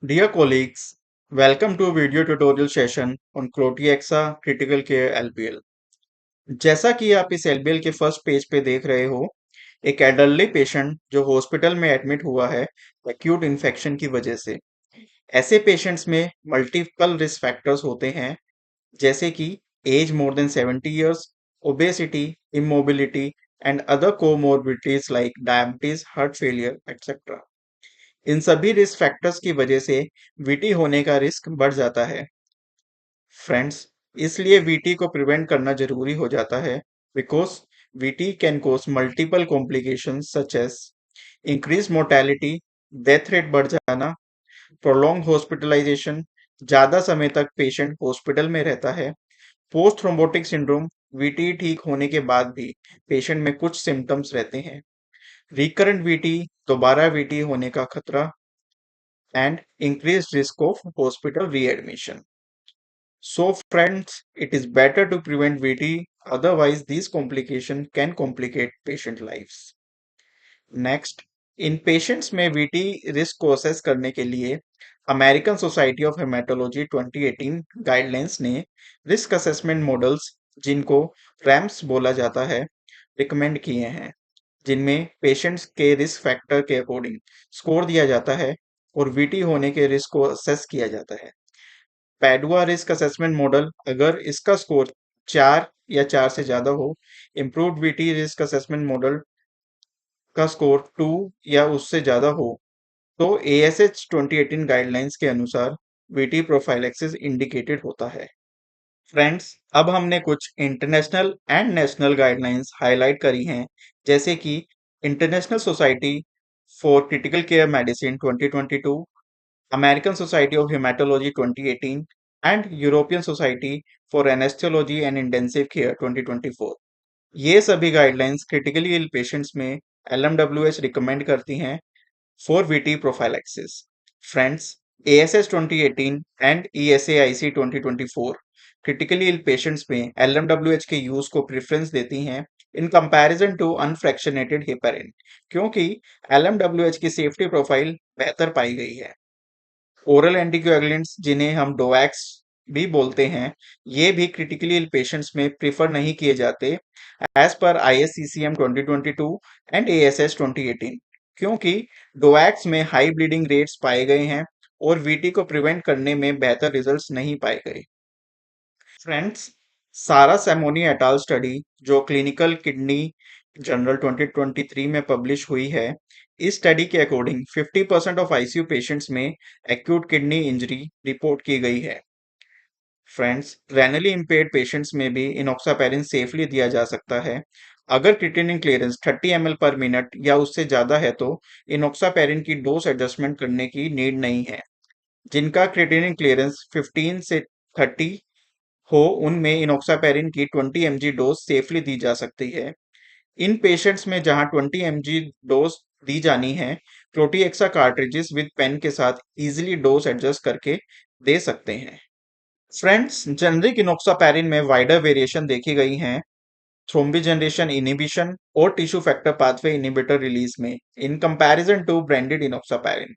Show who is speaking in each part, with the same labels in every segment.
Speaker 1: Dear colleagues, welcome to a video tutorial session on Clotiexa Critical Care LBL। जैसा कि आप इस LBL के फर्स्ट पेज पे देख रहे हो, एक एडल्टरी पेशेंट जो हॉस्पिटल में एडमिट हुआ है एक्यूट इन्फेक्शन की वजह से। ऐसे पेशेंट्स में मल्टीपल रिस्क फैक्टर्स होते हैं, जैसे कि age more than 70 years, obesity, immobility and other comorbidities like diabetes, heart failure etcetera. इन सभी रिस्क फैक्टर्स की वजह से वीटी होने का रिस्क बढ़ जाता है। फ्रेंड्स, इसलिए वीटी को प्रिवेंट करना जरूरी हो जाता है, because VT can cause multiple complications such as increase mortality, death rate बढ़ जाना, प्रोलॉन्ग हॉस्पिटलाइजेशन, ज्यादा समय तक पेशेंट हॉस्पिटल में रहता है, पोस्ट थ्रोम्बोटिक सिंड्रोम, वीटी ठीक होने के बाद भी पेशेंट में कुछ सिम्टम्स रहते हैं, रिकरेंट वीटी, दोबारा वीटी होने का खतरा, and increased risk of hospital readmission. So friends, it is better to prevent VT, otherwise these complications can complicate patient lives. Next, in patients में वीटी रिस्क को असेस करने के लिए American society of haematology 2018 guidelines ने risk assessment models, जिनको rams बोला जाता है, रिकमेंड किए हैं, जिनमें पेशेंट्स के रिस्क फैक्टर के अकॉर्डिंग स्कोर दिया जाता है और वीटी होने के रिस्क को असेस किया जाता है। पैडुआ रिस्क असेसमेंट मॉडल, अगर इसका स्कोर 4 या 4 से ज्यादा हो, improved VT risk assessment model का स्कोर 2 या उससे ज्यादा हो, तो ASH 2018 गाइडलाइंस के अनुसार वीटी प्रोफाइलेक्सिस इंडिकेटेड होता है। फ्रेंड्स, अब हमने कुछ international and national guidelines highlight करी हैं, जैसे कि international society for critical care medicine 2022, American society of haematology 2018 and European society for anaesthesiology and intensive care 2024। ये सभी गाइडलाइंस क्रिटिकली इल पेशेंट्स में LMWH रिकमेंड करती हैं for VT prophylaxis. Friends, ASH 2018 and ESAIC 2024 critically ill patients में LMWH के use को preference देती हैं in comparison to unfractionated heparin, क्योंकि LMWH की सेफ्टी प्रोफाइल बेहतर पाई गई है। ओरल एंटीकोएगुलेंट्स, जिन्हें हम डोएक्स भी बोलते हैं, ये भी क्रिटिकली इल पेशेंट्स में प्रीफर नहीं किए जाते as per ISCCM 2022 and ASH 2018, क्योंकि डोएक्स में हाई ब्लीडिंग रेट्स पाए गए हैं और वीटी को प्रिवेंट करने में बेहतर रिजल्ट्स नहीं पाए गए। फ्रेंड्स, सारा सैमोनी एट अल स्टडी, जो क्लिनिकल किडनी जर्नल 2023 में पब्लिश हुई है, इस स्टडी के अकॉर्डिंग 50% ऑफ आईसीयू पेशेंट्स में एक्यूट किडनी इंजरी रिपोर्ट की गई है। फ्रेंड्स, रेनली इम्पेयर्ड पेशेंट्स में भी इनॉक्सापेरिन सेफली दिया जा सकता है। अगर क्रिएटिनिन क्लियरेंस 30 ml पर मिनट या उससे ज्यादा है, तो इनॉक्सापेरिन की डोज एडजस्टमेंट करने की नीड नहीं है। जिनका क्रिएटिनिन क्लियरेंस 15 से 30 हो, उनमें इनॉक्सापेरिन की 20 mg डोज सेफली दी जा सकती है। इन पेशेंट्स में जहां 20 mg डोज दी जानी है, प्रोटीएक्सा कार्ट्रिजेस विद पेन के साथ इजीली डोज एडजस्ट करके दे सकते हैं। फ्रेंड्स, जेनरिक इनॉक्सापैरिन में वाइडर वेरिएशन देखी गई हैं थ्रोम्बी जनरेशन इनिबिशन और tissue factor pathway inhibitor release में, in comparison to branded enoxaparin.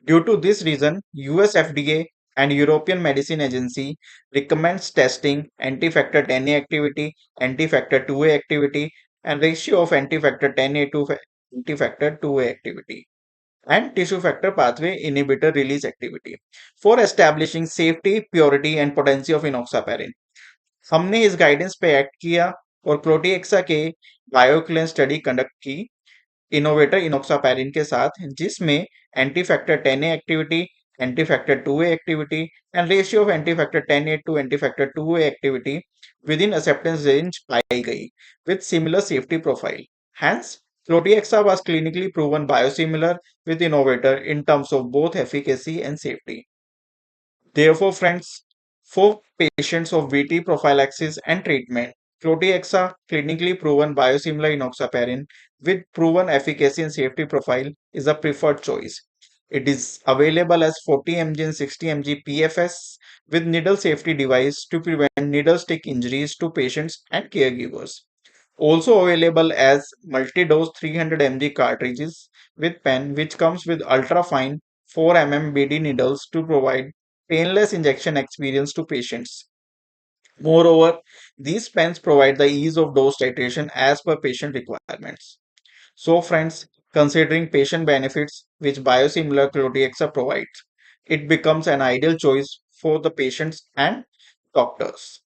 Speaker 1: Due to this reason, US FDA and European Medicine Agency recommends testing anti-factor 10A activity, anti-factor 2A activity, and ratio of anti-factor 10A to anti-factor 2A activity, and tissue factor pathway inhibitor release activity for establishing safety, purity, and potency of enoxaparin. हमने इस guidance पे act किया और Proteaxa के बायोक्लेन study conduct की innovator enoxaparin के साथ, जिसमें anti factor 10A activity, anti factor 2A activity and ratio of anti factor 10A to anti factor 2A activity within acceptance range पाई गई with similar safety profile. Hence, Proteaxa was clinically proven biosimilar with innovator in terms of both efficacy and safety. Therefore, friends, for patients of VT prophylaxis and treatment, Proteaxa, clinically proven biosimilar enoxaparin with proven efficacy and safety profile, is a preferred choice. It is available as 40 mg and 60 mg PFS with needle safety device to prevent needle stick injuries to patients and caregivers. Also available as multi-dose 300 mg cartridges with pen, which comes with ultra fine 4 mm BD needles to provide painless injection experience to patients. Moreover, these pens provide the ease of dose titration as per patient requirements. So, friends, considering patient benefits which biosimilar Clotiexa provides, it becomes an ideal choice for the patients and doctors.